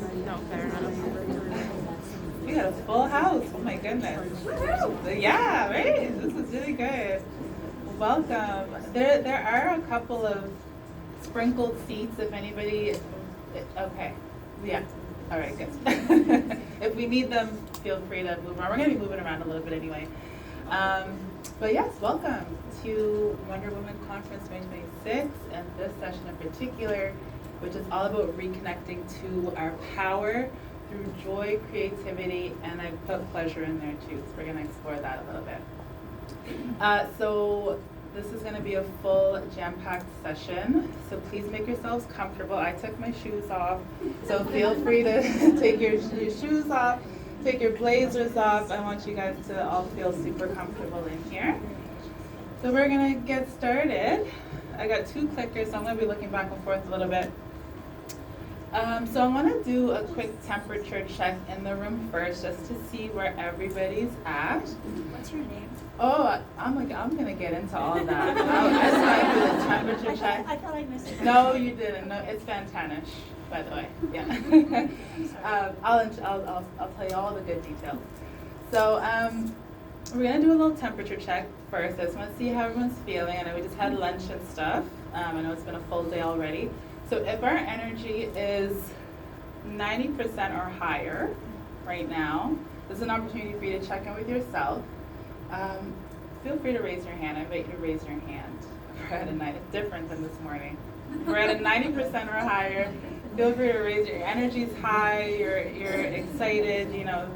No, fair enough. We got a full house. Oh my goodness. Yeah, right? This is really good. Welcome. There are a couple of sprinkled seats if anybody, okay. Yeah. All right, good. If we need them, feel free to move around. We're going to be moving around a little bit anyway. But yes, welcome to Wonder Woman Conference 2026 and this session in particular, which is all about reconnecting to our power through joy, creativity, and I put pleasure in there too. So we're going to explore that a little bit. So this is going to be a full jam-packed session. So please make yourselves comfortable. I took my shoes off, so feel free to take your shoes off. Take your blazers off. I want you guys to all feel super comfortable in here. So we're gonna get started. I got 2 clickers, so I'm gonna be looking back and forth a little bit. So I wanna do a quick temperature check in the room first, just to see where everybody's at. What's your name? Oh, I'm gonna get into all of that. I just wanna do the temperature check. I thought I missed it. No, you didn't. No, it's Fantanish, by the way. Yeah. I'll tell you all the good details. So we're gonna do a little temperature check first. I just want to see how everyone's feeling. I know we just had lunch and stuff. I know it's been a full day already. So if our energy is 90% or higher right now, this is an opportunity for you to check in with yourself. Feel free to raise your hand. I invite you to raise your hand. We're at a night. It's different than this morning. We're at a 90% or higher. Feel free to raise your energy's high. You're excited. You know.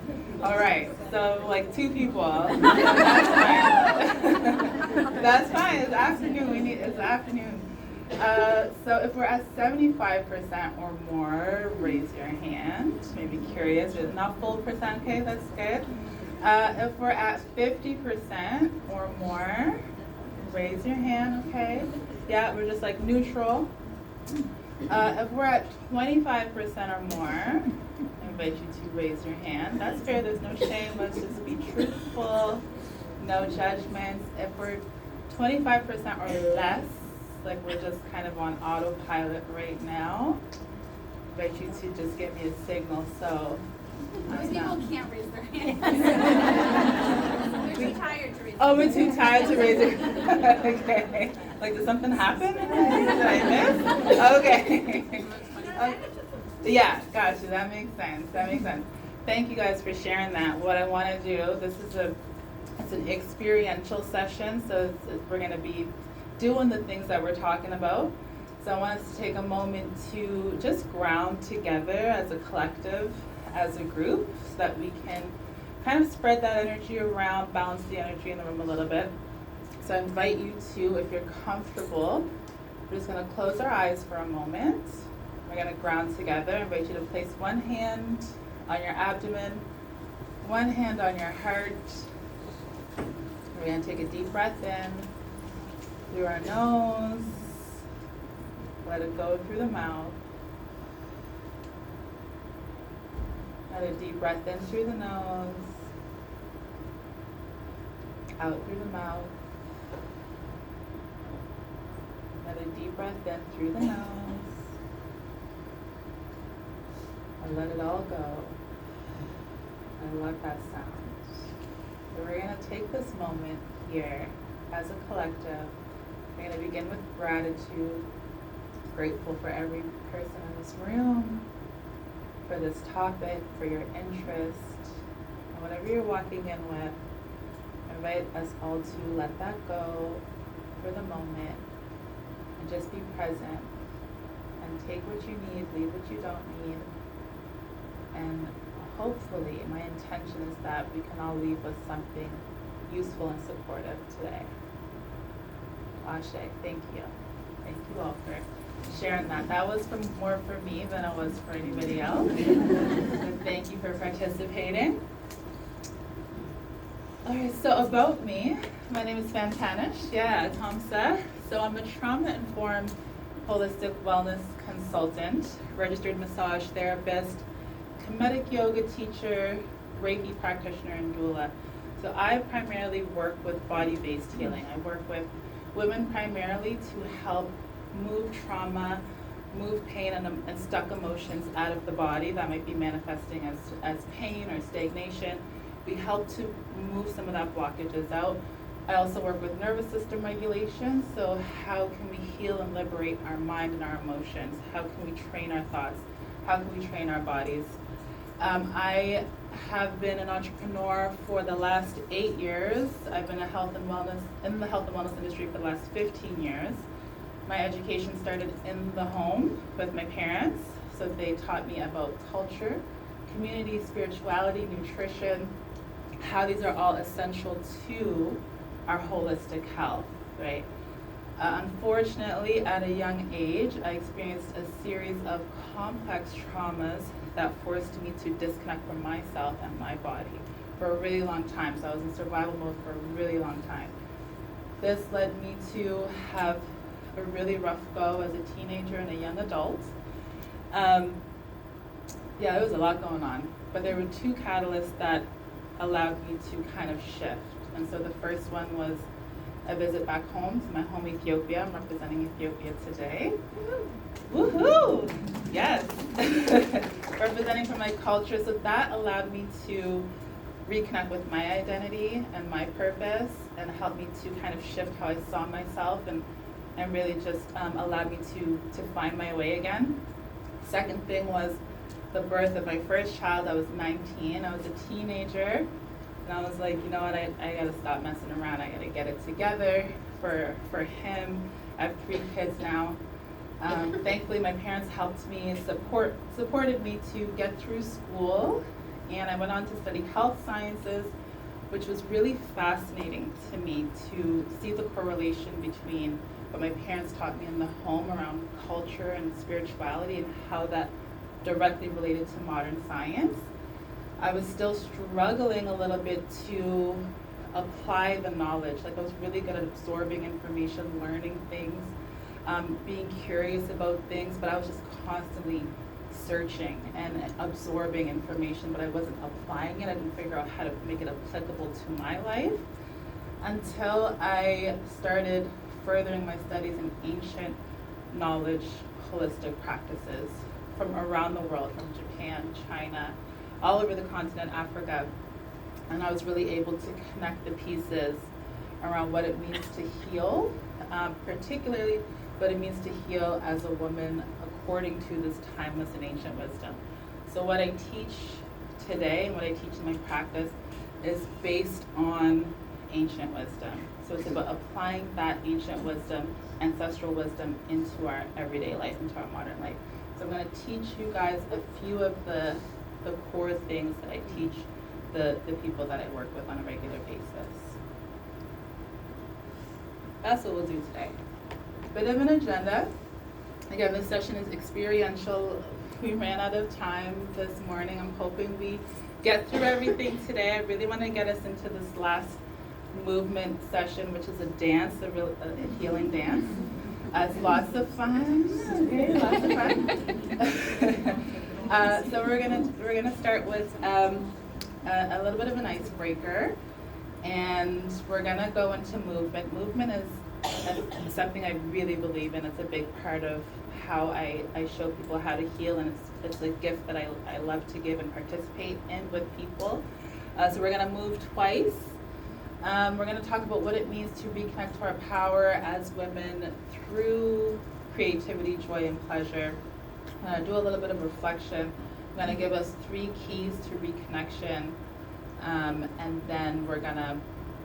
All right. So like 2 people. That's fine. That's fine. It's afternoon. It's afternoon. So if we're at 75% or more, raise your hand. Maybe curious. It's not full percent. Okay, that's good. If we're at 50% or more, raise your hand. Okay. Yeah, we're just like neutral. If we're at 25% or more, I invite you to raise your hand. That's fair. There's no shame. Let's just be truthful. No judgments. If we're 25% or less, like we're just kind of on autopilot right now, I invite you to just give me a signal. So most people can't raise their hands. They're too tired to raise their hands. Oh, we're too tired to raise it. Okay. Like, did something happen? Did I miss? Okay. Yeah, gotcha. That makes sense. That makes sense. Thank you guys for sharing that. What I want to do, it's an experiential session, so we're going to be doing the things that we're talking about. So I want us to take a moment to just ground together as a collective, as a group, so that we can kind of spread that energy around, balance the energy in the room a little bit. So I invite you to, if you're comfortable, we're just going to close our eyes for a moment. We're going to ground together. I invite you to place one hand on your abdomen, one hand on your heart. We're going to take a deep breath in through our nose. Let it go through the mouth. Let a deep breath in through the nose, out through the mouth. Let a deep breath in through the nose, and let it all go. I love that sound. So we're going to take this moment here as a collective. We're going to begin with gratitude. Grateful for every person in this room, for this topic, for your interest, and whatever you're walking in with. I invite us all to let that go for the moment and just be present and take what you need, leave what you don't need. And hopefully, my intention is that we can all leave with something useful and supportive today. Ashe, thank you. Thank you all for sharing that. That was more for me than it was for anybody else. So thank you for participating. All right, so about me, my name is Fantanish. Yeah, Tom said. So I'm a trauma-informed holistic wellness consultant, registered massage therapist, comedic yoga teacher, Reiki practitioner, and doula. So I primarily work with body-based healing. I work with women primarily to help move trauma move pain and stuck emotions out of the body that might be manifesting as pain or stagnation. We help to move some of that blockages out. I also work with nervous system regulation, so how can we heal and liberate our mind and our emotions? How can we train our thoughts? How can we train our bodies? I have been an entrepreneur for the last 8 years. I've been in the health and wellness industry for the last 15 years. My education started in the home with my parents, so they taught me about culture, community, spirituality, nutrition, how these are all essential to our holistic health, right? Unfortunately, at a young age, I experienced a series of complex traumas that forced me to disconnect from myself and my body for a really long time. So I was in survival mode for a really long time. This led me to have a really rough go as a teenager and a young adult. There was a lot going on, but there were 2 catalysts that allowed me to kind of shift. And so the first one was a visit back home to my home Ethiopia. I'm representing Ethiopia today. Woohoo! Yes. Representing from my culture. So that allowed me to reconnect with my identity and my purpose, and helped me to kind of shift how I saw myself, and really just allowed me to find my way again. Second thing was the birth of my first child. I was 19. I was a teenager. And I was like, you know what, I gotta stop messing around. I gotta get it together for him. I have 3 kids now. Thankfully, my parents helped me, supported me to get through school. And I went on to study health sciences, which was really fascinating to me to see the correlation between what my parents taught me in the home around culture and spirituality and how that directly related to modern science. I was still struggling a little bit to apply the knowledge. Like, I was really good at absorbing information, learning things, being curious about things, but I was just constantly searching and absorbing information, but I wasn't applying it. I didn't figure out how to make it applicable to my life until I started furthering my studies in ancient knowledge, holistic practices from around the world, from Japan, China, all over the continent, Africa. And I was really able to connect the pieces around what it means to heal, particularly what it means to heal as a woman according to this timeless and ancient wisdom. So what I teach today and what I teach in my practice is based on ancient wisdom. So it's about applying that ancient wisdom, ancestral wisdom, into our everyday life, into our modern life. So I'm going to teach you guys a few of the core things that I teach the people that I work with on a regular basis. That's what we'll do today. Bit of an agenda. Again, this session is experiential. We ran out of time this morning. I'm hoping we get through everything today. I really want to get us into this last movement session, which is a dance, a healing dance. It's lots of fun. Okay, lots of fun. So we're gonna start with a little bit of an icebreaker, and we're gonna go into movement. Movement is something I really believe in. It's a big part of how I show people how to heal, and it's a gift that I love to give and participate in with people. So we're gonna move twice. We're going to talk about what it means to reconnect to our power as women through creativity, joy, and pleasure. Do a little bit of reflection. I'm going to give us 3 keys to reconnection, and then we're gonna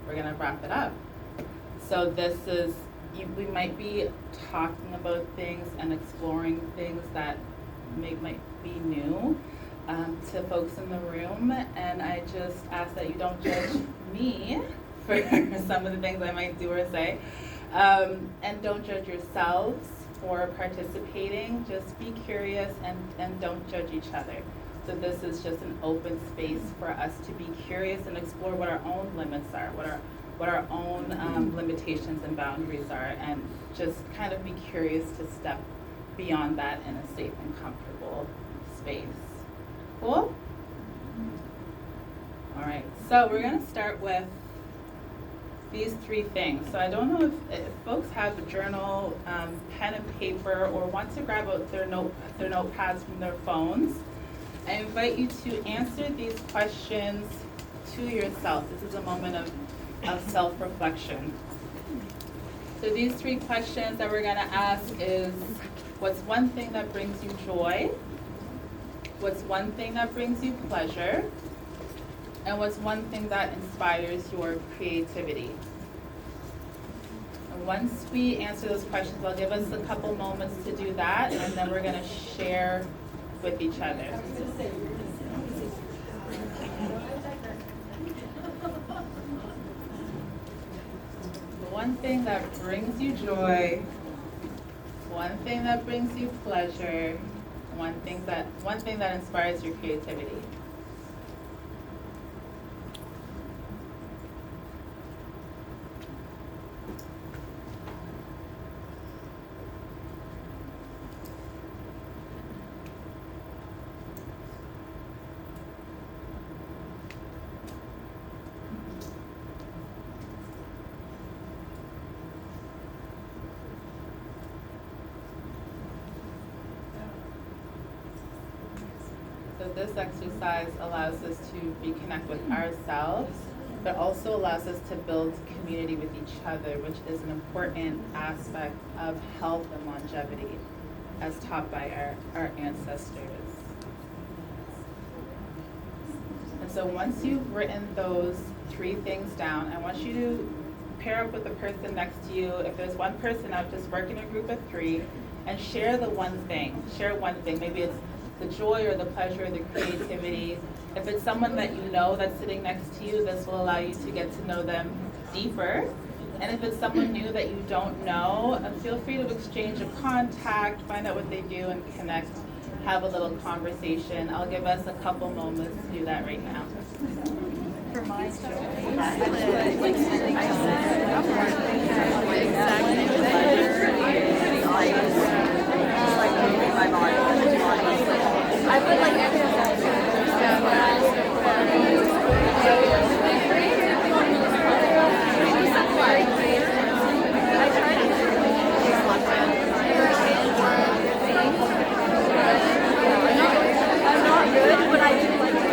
wrap it up. So this is, we might be talking about things and exploring things that might be new to folks in the room, and I just ask that you don't judge me for some of the things I might do or say, and don't judge yourselves for participating. Just be curious and don't judge each other. So this is just an open space for us to be curious and explore what our own limits are, what our own limitations and boundaries are, and just kind of be curious to step beyond that in a safe and comfortable space. Cool? All right, so we're going to start with these three things. So I don't know if folks have a journal, pen and paper, or want to grab out their notepads from their phones. I invite you to answer these questions to yourself. This is a moment of self-reflection. So these three questions that we're going to ask is, what's one thing that brings you joy? What's one thing that brings you pleasure? And what's one thing that inspires your creativity? And once we answer those questions, I'll give us a couple moments to do that, and then we're going to share with each other. One thing that brings you joy, one thing that brings you pleasure, one thing that inspires your creativity. So this exercise allows us to reconnect with ourselves, but also allows us to build community with each other, which is an important aspect of health and longevity, as taught by our ancestors. And so once you've written those three things down, I want you to pair up with the person next to you. If there's one person out, just work in a group of three and share the one thing. Share one thing. Maybe it's the joy or the pleasure or the creativity. If it's someone that you know that's sitting next to you, this will allow you to get to know them deeper. And if it's someone new that you don't know, feel free to exchange a contact, find out what they do, and connect, have a little conversation. I'll give us a couple moments to do that right now. For my joy, I would like I'm not good, but I do like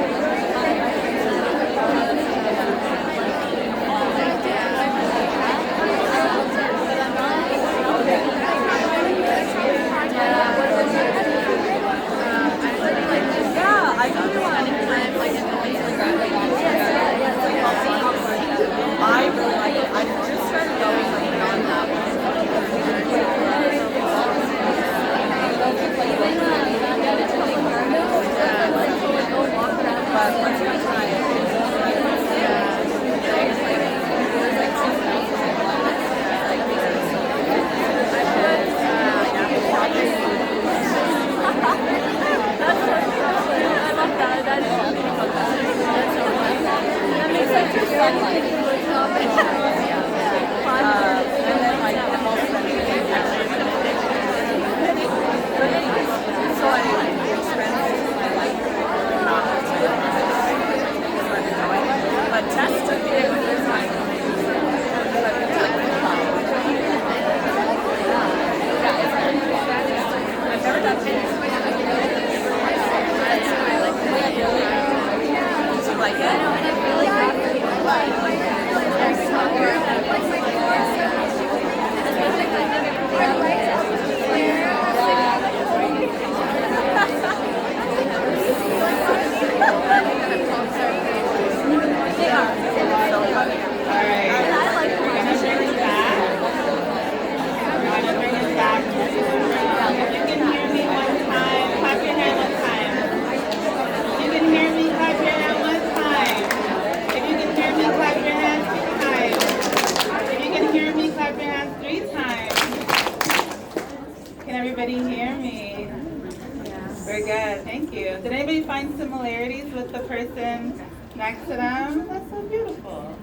similarities with the person next to them? That's so beautiful.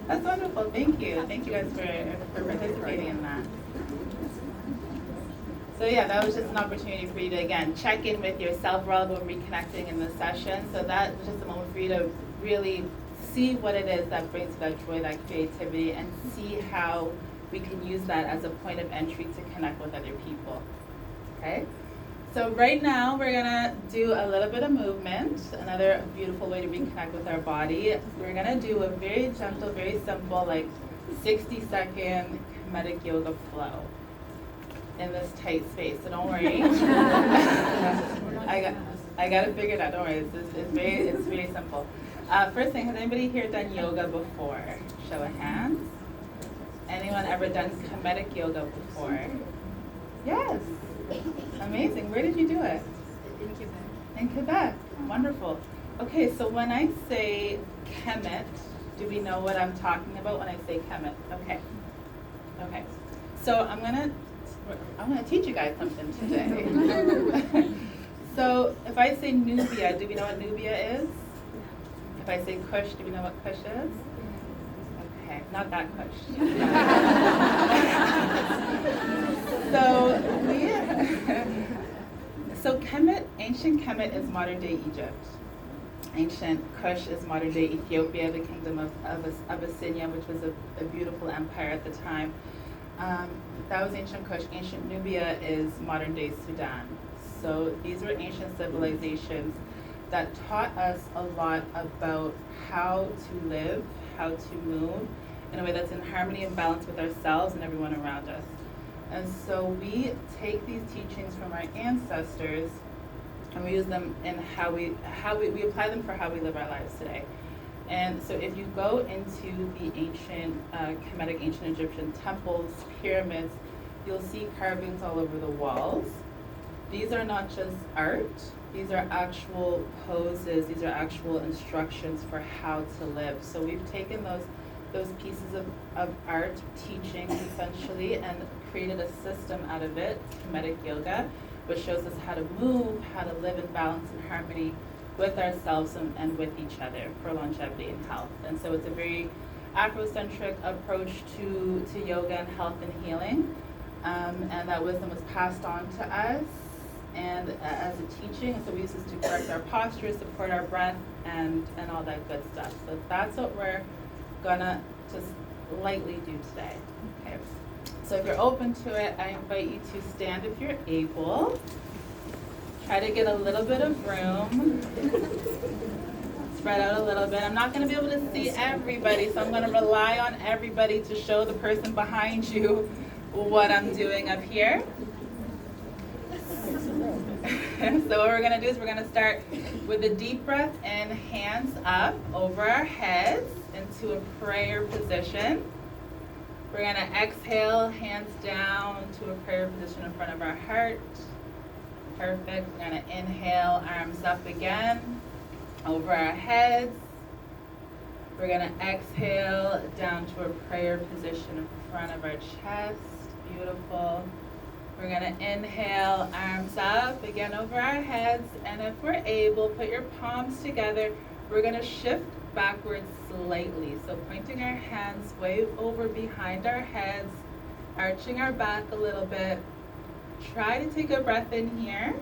That's wonderful. Thank you. Thank you guys for participating in that. So yeah, that was just an opportunity for you to, again, check in with yourself. We're all about reconnecting in this session. So that was just a moment for you to really see what it is that brings that joy, that creativity, and see how we can use that as a point of entry to connect with other people. Okay? So right now we're gonna do a little bit of movement, another beautiful way to reconnect with our body. We're gonna do a very gentle, very simple, like 60-second comedic yoga flow in this tight space, so don't worry. I got it figured out, don't worry, it's very simple. First thing, has anybody here done yoga before? Show of hands. Anyone ever done comedic yoga before? Yes. Amazing. Where did you do it? In Quebec. In Quebec. Wonderful. Okay, so when I say kemet, do we know what I'm talking about when I say kemet? Okay. Okay. So I'm gonna teach you guys something today. So if I say Nubia, do we know what Nubia is? If I say Kush, do we know what Kush is? Okay, not that Kush. So Kemet, ancient Kemet is modern day Egypt. Ancient Kush is modern day Ethiopia, the kingdom of Abyssinia, which was a beautiful empire at the time. That was ancient Kush. Ancient Nubia is modern day Sudan. So these were ancient civilizations that taught us a lot about how to live, how to move in a way that's in harmony and balance with ourselves and everyone around us. And so we take these teachings from our ancestors and we use them in how we apply them for how we live our lives today. And so if you go into the ancient Kemetic, ancient Egyptian temples, pyramids, you'll see carvings all over the walls. These are not just art, these are actual poses, these are actual instructions for how to live. So we've taken those pieces of art, teachings essentially, and created a system out of it, Kemetic yoga, which shows us how to move, how to live in balance and harmony with ourselves and with each other for longevity and health. And so it's a very Afrocentric approach to yoga and health and healing. And that wisdom was passed on to us and as a teaching. And so we use this to correct our posture, support our breath, and all that good stuff. So that's what we're gonna just lightly do today. Okay. So if you're open to it, I invite you to stand if you're able. Try to get a little bit of room. Spread out a little bit. I'm not going to be able to see everybody, so I'm going to rely on everybody to show the person behind you what I'm doing up here. So what we're going to do is we're going to start with a deep breath in, hands up over our heads into a prayer position. We're going to exhale, hands down to a prayer position in front of our heart. Perfect. We're going to inhale, arms up again, over our heads. We're going to exhale down to a prayer position in front of our chest. Beautiful. We're going to inhale, arms up, again over our heads. And if we're able, put your palms together. We're going to shift backwards slightly. So pointing our hands way over behind our heads, arching our back a little bit. Try to take a breath in here.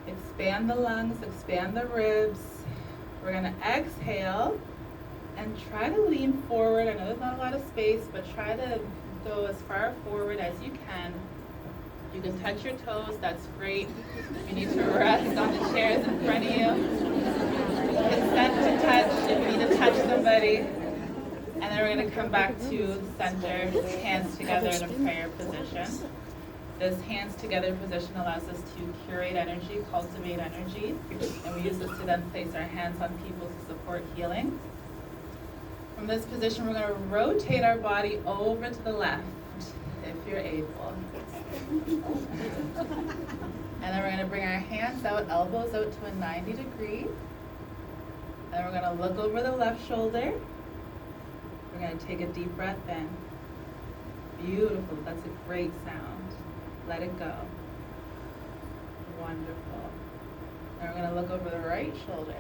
Expand the lungs, expand the ribs. We're going to exhale and try to lean forward. I know there's not a lot of space, but try to go as far forward as you can. You can touch your toes, that's great. You need to rest on the chairs in front of you. Consent to touch if you need to touch somebody. And then we're going to come back to center, hands together in a prayer position. This hands together position allows us to curate energy, cultivate energy, and we use this to then place our hands on people to support healing. From this position, we're going to rotate our body over to the left, if you're able. And then we're going to bring our hands out, elbows out to a 90 degree. And we're going to look over the left shoulder. We're going to take a deep breath in. Beautiful, that's a great sound. Let it go. Wonderful. Now we're going to look over the right shoulder.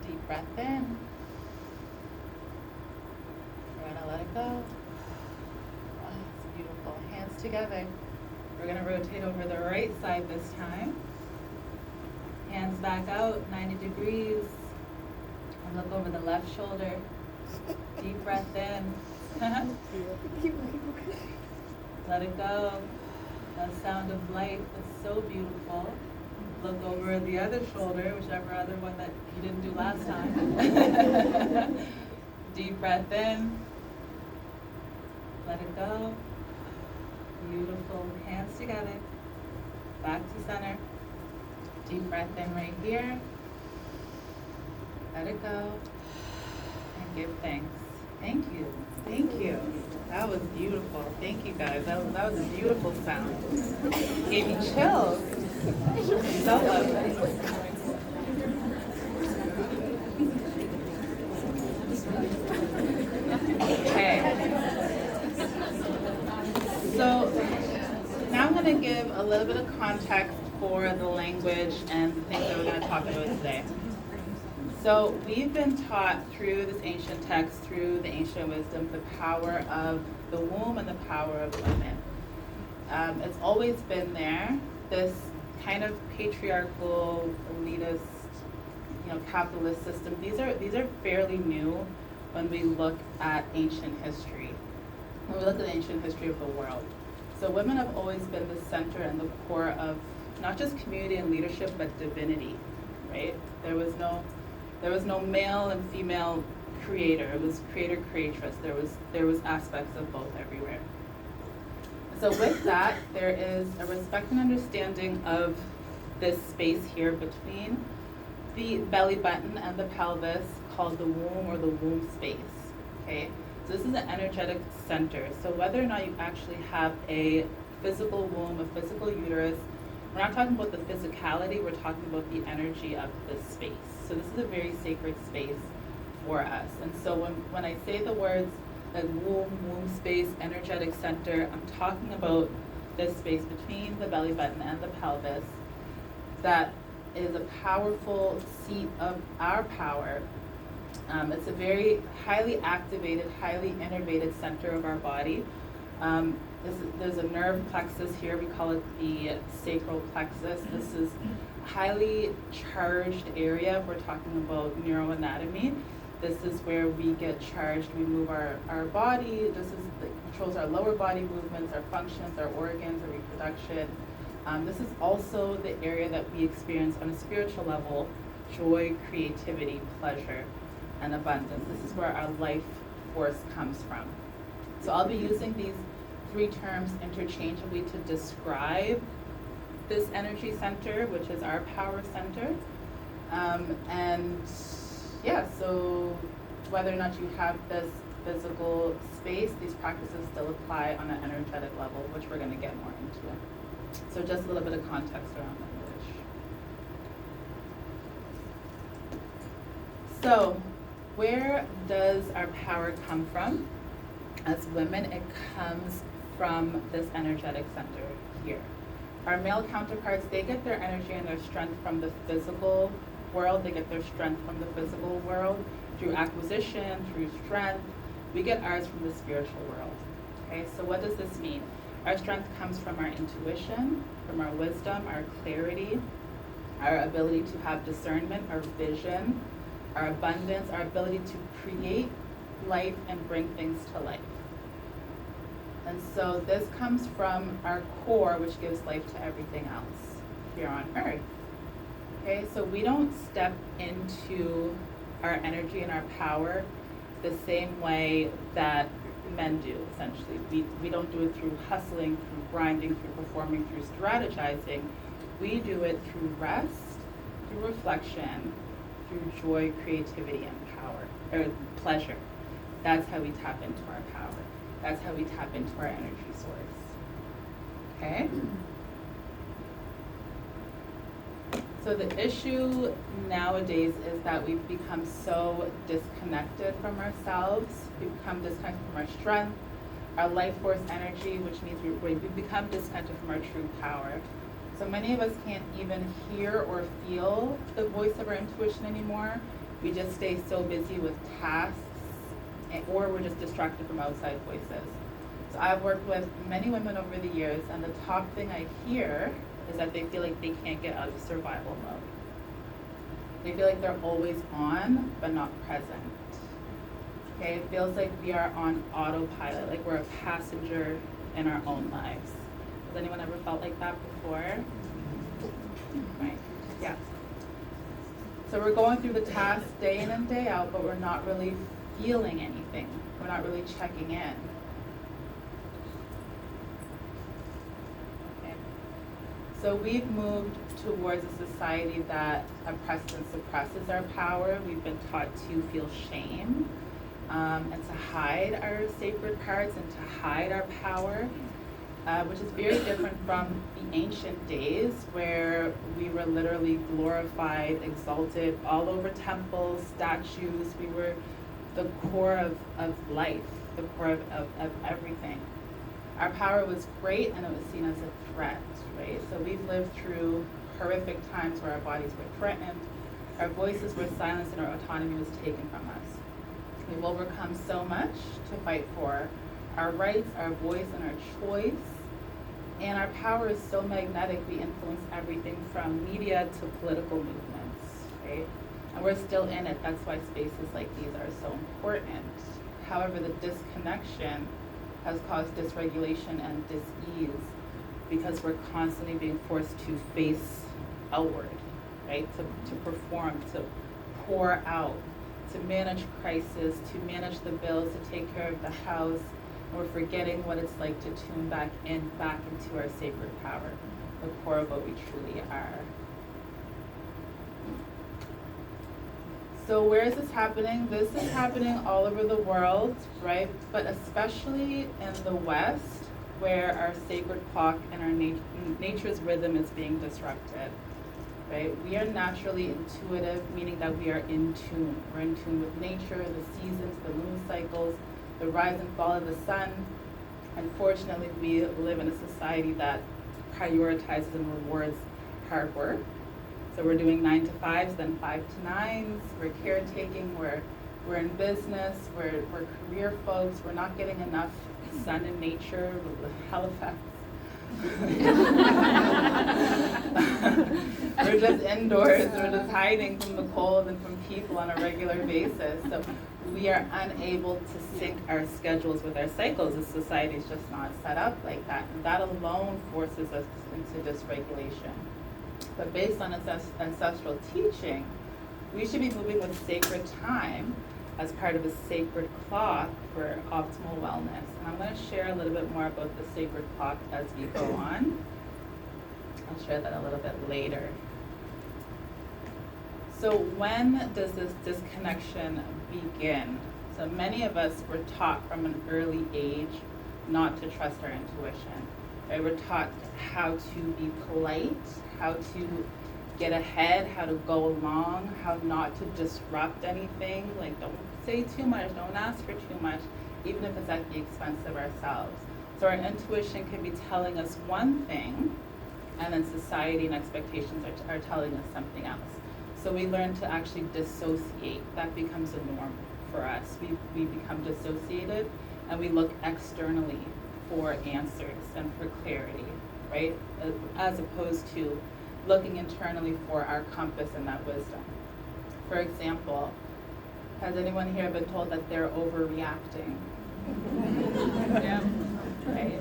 Deep breath in. We're going to let it go. Wow, it's beautiful. Hands together. We're going to rotate over the right side this time. Hands back out, 90 degrees. And look over the left shoulder. Deep breath in. Let it go. That sound of life is so beautiful. Look over the other shoulder, whichever other one that you didn't do last time. Deep breath in. Let it go. Beautiful. Hands together. Back to center. Deep breath in right here. Let it go. And give thanks. Thank you. Thank you. That was beautiful. Thank you guys. That was a beautiful sound. Gave me chills. So lovely. Okay. So now I'm going to give a little bit of context for the language and the things that we're going to talk about today. So we've been taught through this ancient text, through the ancient wisdom, the power of the womb and the power of women. It's always been there. This kind of patriarchal, elitist, capitalist system. These are fairly new when we look at ancient history. When we look at the ancient history of the world. So women have always been the center and the core of not just community and leadership, but divinity, right? There was no male and female creator. It was creator creatress. There was aspects of both everywhere. So with that, there is a respect and understanding of this space here between the belly button and the pelvis called the womb or the womb space. Okay, so this is an energetic center. So whether or not you actually have a physical womb, a physical uterus, we're not talking about the physicality, we're talking about the energy of this space. So this is a very sacred space for us. And so when I say the words like womb space, energetic center, I'm talking about this space between the belly button and the pelvis that is a powerful seat of our power. It's a very highly activated, highly innervated center of our body. There's a nerve plexus here, we call it the sacral plexus. This is a highly charged area. We're talking about neuroanatomy. This is where we get charged, we move our body. This is controls our lower body movements, our functions, our organs, our reproduction. This is also the area that we experience on a spiritual level, joy, creativity, pleasure, and abundance. This is where our life force comes from. So I'll be using these three terms interchangeably to describe this energy center, which is our power center. So whether or not you have this physical space, these practices still apply on an energetic level, which we're going to get more into. So just a little bit of context around language. So where does our power come from? As women, it comes from this energetic center here. Our male counterparts, they get their energy and their strength from the physical world. They get their strength from the physical world through acquisition, through strength. We get ours from the spiritual world. Okay, so what does this mean? Our strength comes from our intuition, from our wisdom, our clarity, our ability to have discernment, our vision, our abundance, our ability to create life and bring things to life. And so this comes from our core, which gives life to everything else here on earth. Okay, so we don't step into our energy and our power the same way that men do, essentially. We don't do it through hustling, through grinding, through performing, through strategizing. We do it through rest, through reflection, through joy, creativity, and power, or pleasure. That's how we tap into our power. That's how we tap into our energy source. Okay? So the issue nowadays is that we've become so disconnected from ourselves. We've become disconnected from our strength, our life force energy, which means we've become disconnected from our true power. So many of us can't even hear or feel the voice of our intuition anymore. We just stay so busy with tasks, or we're just distracted from outside voices. So I've worked with many women over the years, and the top thing I hear is that they feel like they can't get out of survival mode. They feel like they're always on, but not present. Okay, it feels like we are on autopilot, like we're a passenger in our own lives. Has anyone ever felt like that before? Right, yeah. So we're going through the tasks day in and day out, but we're not really feeling anything. We're not really checking in. Okay. So we've moved towards a society that oppresses and suppresses our power. We've been taught to feel shame and to hide our sacred parts and to hide our power, which is very different from the ancient days where we were literally glorified, exalted, all over temples, statues. We were the core of life, the core of everything. Our power was great and it was seen as a threat, right? So we've lived through horrific times where our bodies were threatened, our voices were silenced, and our autonomy was taken from us. We've overcome so much to fight for our rights, our voice, and our choice. And our power is so magnetic, we influence everything from media to political movements, right? And we're still in it. That's why spaces like these are so important. However, the disconnection has caused dysregulation and dis-ease because we're constantly being forced to face outward, right? To perform, to pour out, to manage crisis, to manage the bills, to take care of the house. And we're forgetting what it's like to tune back into our sacred power, the core of what we truly are. So where is this happening? This is happening all over the world, right? But especially in the West, where our sacred clock and our nature's rhythm is being disrupted, right? We are naturally intuitive, meaning that we are in tune. We're in tune with nature, the seasons, the moon cycles, the rise and fall of the sun. Unfortunately, we live in a society that prioritizes and rewards hard work. So we're doing 9 to 5s, then 5 to 9s. We're caretaking. We're in business. We're career folks. We're not getting enough sun in nature. Halifax. We're just indoors. We're just hiding from the cold and from people on a regular basis. So we are unable to sync our schedules with our cycles. The society is just not set up like that. And that alone forces us into dysregulation. But based on ancestral teaching, we should be moving with sacred time as part of a sacred clock for optimal wellness. And I'm going to share a little bit more about the sacred clock as we go on. I'll share that a little bit later. So when does this disconnection begin? So many of us were taught from an early age not to trust our intuition. Right? We're taught how to be polite, how to get ahead, how to go along, how not to disrupt anything. Like, don't say too much, don't ask for too much, even if it's at the expense of ourselves. So our intuition can be telling us one thing, and then society and expectations are telling us something else. So we learn to actually dissociate. That becomes a norm for us. We become dissociated, and we look externally for answers and for clarity, right? As opposed to looking internally for our compass and that wisdom. For example, has anyone here been told that they're overreacting? Yeah. Right?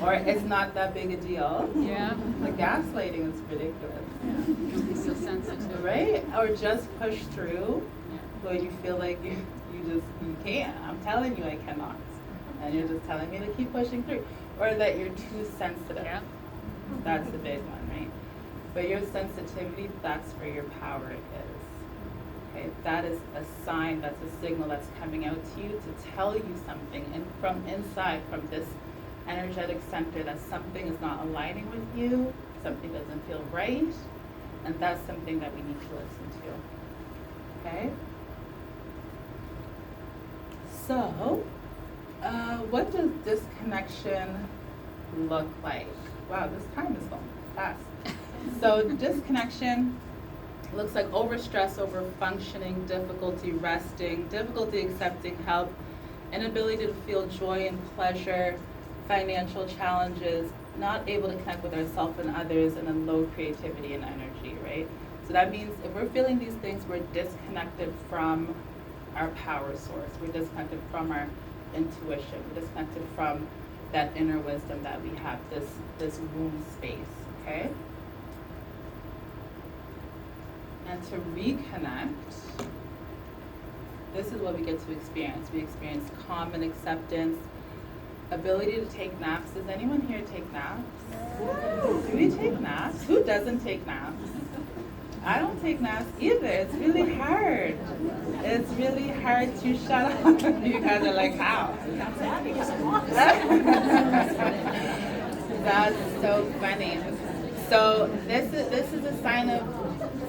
Or it's not that big a deal. Yeah. The gaslighting is ridiculous. Yeah. So sensitive. Right? Or just push through Yeah. when you feel like you can't. I'm telling you I cannot. And you're just telling me to keep pushing through. Or that you're too sensitive. Yeah. That's the big one, right? But your sensitivity, that's where your power is. Okay? That is a sign, that's a signal that's coming out to you to tell you something. And from inside, from this energetic center, that something is not aligning with you, something doesn't feel right, and that's something that we need to listen to. Okay? So, what does disconnection look like? Wow, this time is going fast. So disconnection looks like overstress, overfunctioning, difficulty resting, difficulty accepting help, inability to feel joy and pleasure, financial challenges, not able to connect with ourselves and others, and then low creativity and energy, right? So that means if we're feeling these things, we're disconnected from our power source. We're disconnected from our intuition. We're disconnected from that inner wisdom that we have, this womb space, okay? And to reconnect, this is what we get to experience. We experience calm and acceptance, ability to take naps. Does anyone here take naps? Do we take naps? Who doesn't take naps? I don't take naps either. It's really hard. It's really hard to shut up. You guys are like, how? That's so funny. So this is a sign of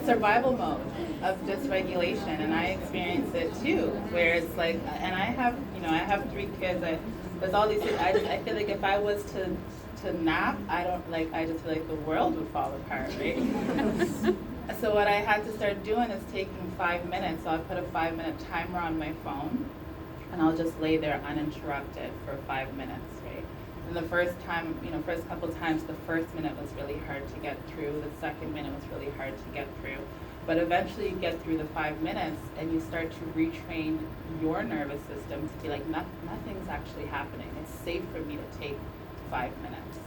survival mode, of dysregulation, and I experience it too, where it's like, and I have 3 kids. There's all these things. I feel like if I was to nap, I just feel like the world would fall apart, right? So what I had to start doing is taking 5 minutes. So I put a 5-minute timer on my phone, and I'll just lay there uninterrupted for 5 minutes, right? And the first couple times, the first minute was really hard to get through. The second minute was really hard to get through. But eventually you get through the 5 minutes, and you start to retrain your nervous system to be like, nothing's actually happening. It's safe for me to take 5 minutes.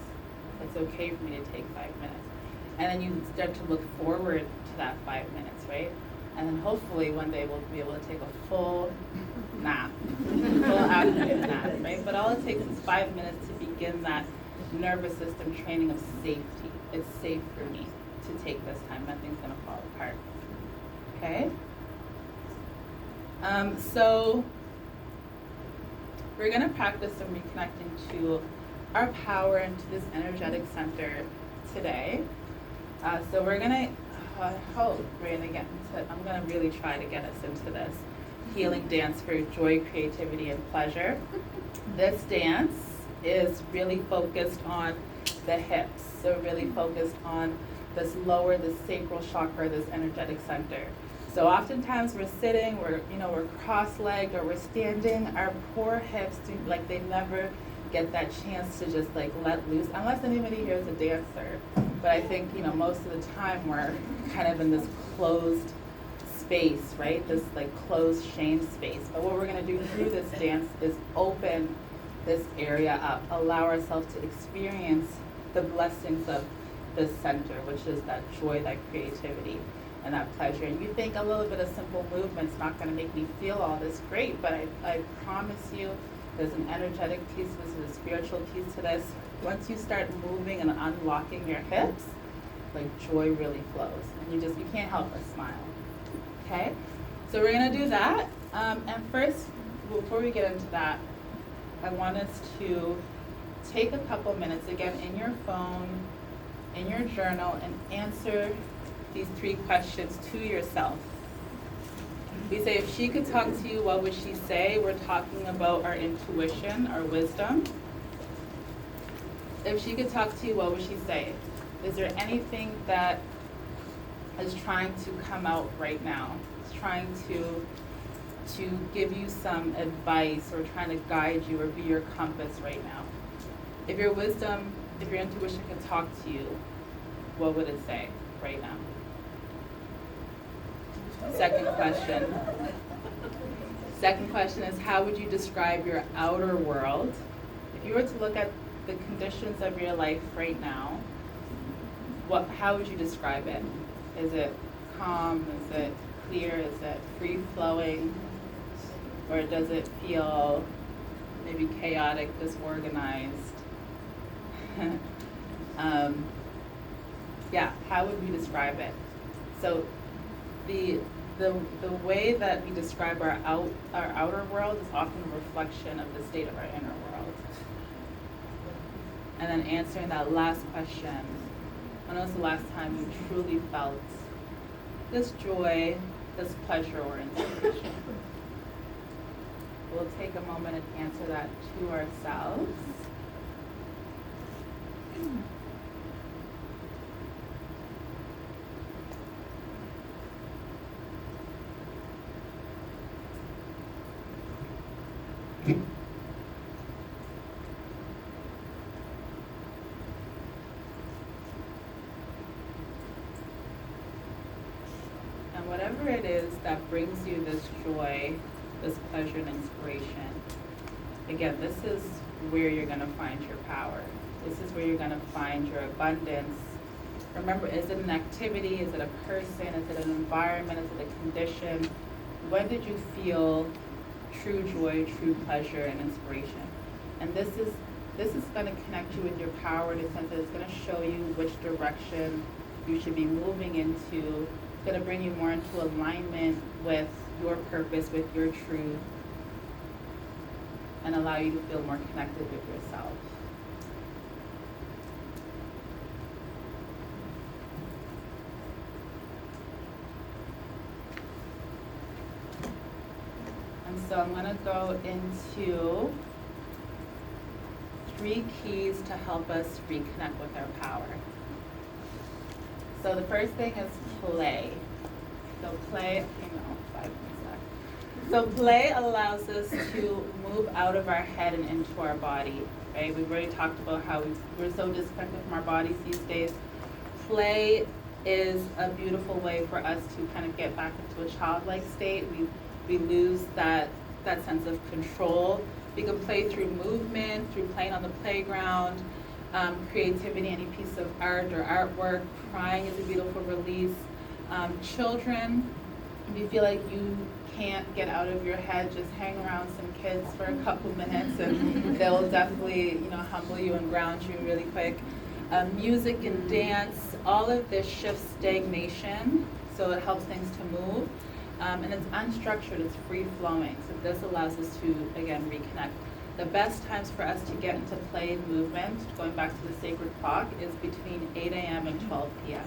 It's okay for me to take 5 minutes. And then you start to look forward to that 5 minutes, right? And then hopefully one day we'll be able to take a full nap, full afternoon nap, right? But all it takes is 5 minutes to begin that nervous system training of safety. It's safe for me to take this time. Nothing's gonna fall apart, okay? So we're gonna practice some reconnecting to our power and to this energetic center today. So we're gonna, I'm gonna really try to get us into this healing dance for joy, creativity, and pleasure. This dance is really focused on the hips, so really focused on this sacral chakra, this energetic center. So oftentimes we're sitting, we're cross-legged, or we're standing, our poor hips they never get that chance to just let loose, unless anybody here is a dancer. But I think, most of the time we're kind of in this closed space, right? This closed shame space. But what we're gonna do through this dance is open this area up, allow ourselves to experience the blessings of this center, which is that joy, that creativity, and that pleasure. And you think a little bit of simple movement's not gonna make me feel all this great, but I promise you, there's an energetic piece, there's a spiritual piece to this. Once you start moving and unlocking your hips, joy really flows. And you can't help but smile, okay? So we're gonna do that. And first, before we get into that, I want us to take a couple minutes, again, in your phone, in your journal, and answer these 3 questions to yourself. We say, if she could talk to you, what would she say? We're talking about our intuition, our wisdom. If she could talk to you, what would she say? Is there anything that is trying to come out right now? It's trying to give you some advice, or trying to guide you, or be your compass right now? If your wisdom, if your intuition could talk to you, what would it say right now? Second question is, how would you describe your outer world? If you were to look at the conditions of your life right now, how would you describe it? Is it calm? Is it clear? Is it free-flowing? Or does it feel maybe chaotic, disorganized? How would we describe it? So the way that we describe our outer world is often a reflection of the state of our inner world. And then answering that last question, when was the last time you truly felt this joy, this pleasure, or inspiration? We'll take a moment and answer that to ourselves. And whatever it is that brings you this joy, this pleasure and inspiration, again, this is where you're going to find your power. This is where you're going to find your abundance. Remember, is it an activity? Is it a person? Is it an environment? Is it a condition? When did you feel true joy, true pleasure, and inspiration? And this is going to connect you with your power in a sense that it's going to show you which direction you should be moving into. It's going to bring you more into alignment with your purpose, with your truth, and allow you to feel more connected with yourself. And so I'm going to go into 3 keys to help us reconnect with our power. So the first thing is play. So play, So play allows us to move out of our head and into our body, right? We've already talked about how we're so disconnected from our bodies these days. Play is a beautiful way for us to kind of get back into a childlike state. We lose that sense of control. We can play through movement, through playing on the playground, creativity, any piece of art or artwork. Crying is a beautiful release. Children, if you feel like you can't get out of your head, just hang around some kids for a couple minutes and they'll definitely, humble you and ground you really quick. Music and dance, all of this shifts stagnation, so it helps things to move. And it's unstructured, it's free-flowing, so this allows us to, again, reconnect. The best times for us to get into play and movement, going back to the sacred clock, is between 8 a.m. and 12 p.m.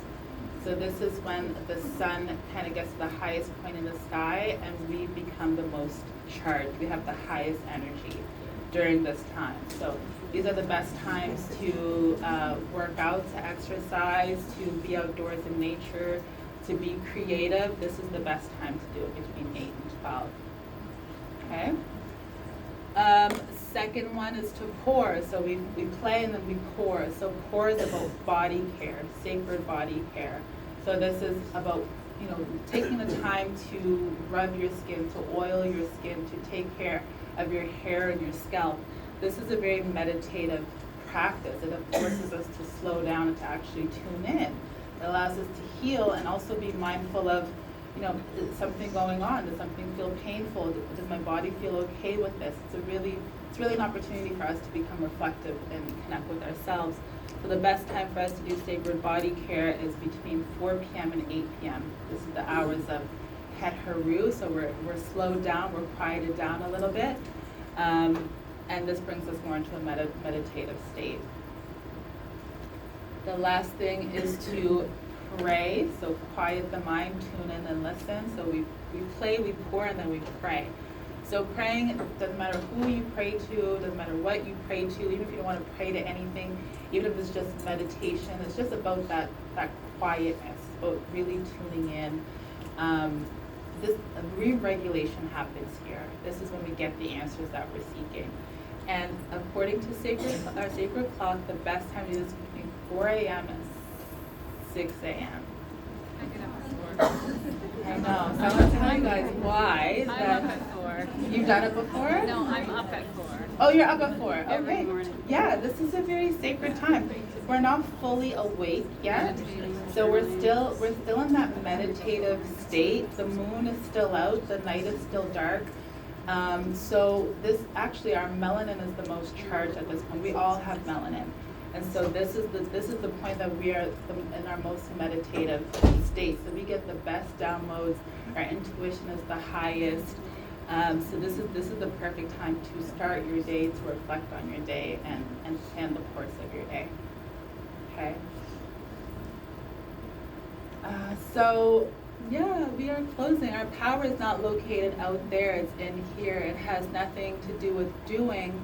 So this is when the sun kind of gets to the highest point in the sky and we become the most charged. We have the highest energy during this time. So these are the best times to work out, to exercise, to be outdoors in nature, to be creative. This is the best time to do it, between 8 and 12. Okay. Second one is to pour. So we play and then we pour. So pour is about body care, sacred body care. So this is about taking the time to rub your skin, to oil your skin, to take care of your hair and your scalp. This is a very meditative practice. It forces us to slow down and to actually tune in. It allows us to heal and also be mindful of, is something going on? Does something feel painful? Does my body feel okay with this? It's really an opportunity for us to become reflective and connect with ourselves. So the best time for us to do sacred body care is between 4 p.m. and 8 p.m. This is the hours of Het Haru, so we're slowed down, we're quieted down a little bit, and this brings us more into a meditative state. The last thing is to pray, so quiet the mind, tune in and listen. So we play, we pour, and then we pray. So praying, doesn't matter who you pray to, doesn't matter what you pray to, even if you don't want to pray to anything, even if it's just meditation, it's just about that quietness, about really tuning in. This re-regulation happens here. This is when we get the answers that we're seeking. And according to our sacred clock, the best time to do this is between 4 a.m. and 6 a.m. I get up at 4. I know. So I'm going to tell you guys why. I'm up at 4. You've done it before? No, I'm up at 4. Oh, you're up at 4. Every Okay. morning. Yeah, this is a very sacred time. We're not fully awake yet, so we're still in that meditative state. The moon is still out. The night is still dark. So this actually, our melanin is the most charged at this point. We all have melanin. And so this is the point that we are in our most meditative state. So we get the best downloads. Our intuition is the highest. So this is the perfect time to start your day, to reflect on your day, and plan the course of your day. Okay. So yeah, we are closing. Our power is not located out there. It's in here. It has nothing to do with doing.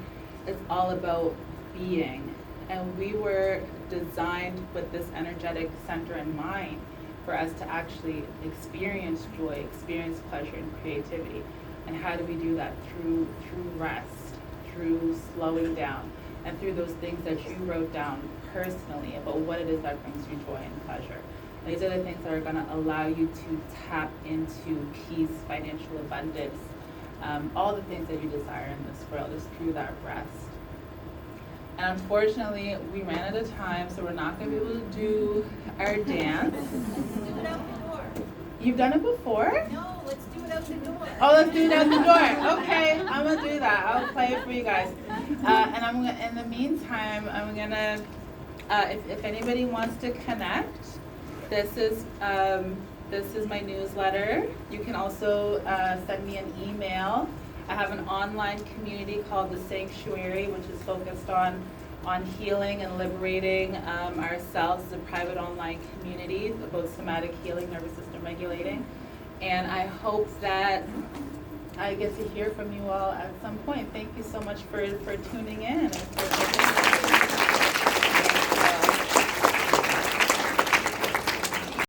It's all about being. And we were designed with this energetic center in mind for us to actually experience joy, experience pleasure and creativity. And how do we do that? Through rest, through slowing down, and through those things that you wrote down personally about what it is that brings you joy and pleasure. These are the things that are going to allow you to tap into peace, financial abundance, all the things that you desire in this world is through that rest. And unfortunately, we ran out of time, so we're not going to be able to do our dance. Let's do it out the door. You've done it before? No, let's do it out the door. Oh, let's do it out the door. Okay, I'm gonna do that. I'll play it for you guys. And I'm gonna. In the meantime, I'm gonna. If anybody wants to connect, this is my newsletter. You can also send me an email. I have an online community called The Sanctuary, which is focused on healing and liberating ourselves as a private online community about somatic healing, nervous system regulating. And I hope that I get to hear from you all at some point. Thank you so much for tuning in and for